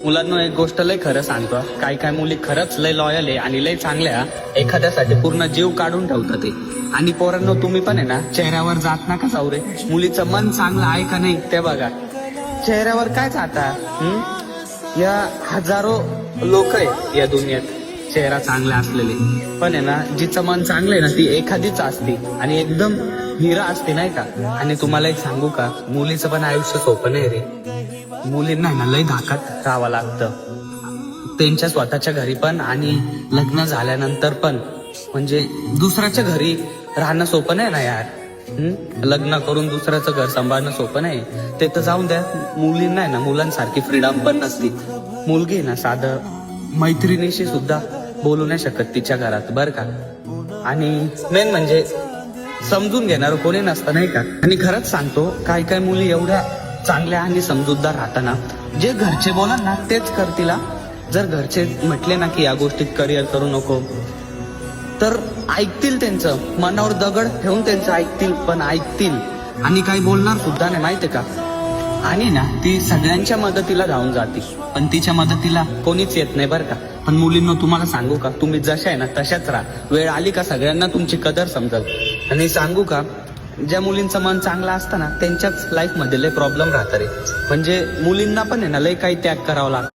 मुलांना एक गोष्ट लय खरं सांगतो, काय काय मुली खरंच लय लॉयल आहे आणि लय चांगल्या एखाद्यासाठी पूर्ण जीव काढून ठेवतात ते. आणि पोरांनो तुम्ही पण आहे ना, चेहऱ्यावर जात नका जाऊ रे. मुलीचं मन चांगलं आहे का नाही ते बघा. चेहऱ्यावर काय जाता. या हजारो लोक आहे या दुनियेत चेहरा चांगला असलेले, पण आहे ना जिचं मन चांगलं आहे ना ती एखादीच असते आणि एकदम हिरा असते नाही का. आणि तुम्हाला एक सांगू का, मुलीचं पण आयुष्य सोपं नाही रे. मुलींना आहे ना लय धाकात राहावं लागतं, त्यांच्या स्वतःच्या घरी पण आणि लग्न झाल्यानंतर पण. म्हणजे दुसऱ्याच्या घरी राहणं सोपं नाही ना यार. लग्न करून दुसऱ्याचं घर सांभाळणं सोपं नाही. ते तर जाऊन द्या, मुलींना आहे ना मुलांसारखी फ्रीडम पण नसती. मुलगी आहे ना साधं मैत्रिणीशी सुद्धा बोलू नाही शकत तिच्या घरात बरं का. आणि मेन म्हणजे समजून घेणार कोणी नसतं नाही का. आणि खरंच सांगतो, काय काय मुली एवढ्या चांगल्या आणि समजूतदार राहताना, जे घरचे बोला ना तेच करतील. जर घरचे म्हटले ना की या गोष्टीत करिअर करू नको, तर ऐकतील. त्यांचं मनावर दगड ठेवून त्यांचं ऐकतील, पण ऐकतील आणि काही बोलणार सुद्धा नाही माहितीये का. आणि ना ती सगळ्यांच्या मदतीला धावून जाते, पण तिच्या मदतीला कोणीच येत नाही बरं का. पण मुलींनो तुम्हाला सांगू का, तुम्ही जशा आहे ना तशाच राहा. वेळ आली का सगळ्यांना तुमची कदर समजेल. आणि सांगू का, ज्या मुलींचं मन चांगलं असतं ना त्यांच्याच लाईफ मध्ये लय प्रॉब्लेम राहतात रे. म्हणजे मुलींना पण आहे ना लय काही त्याग करावं लागतं.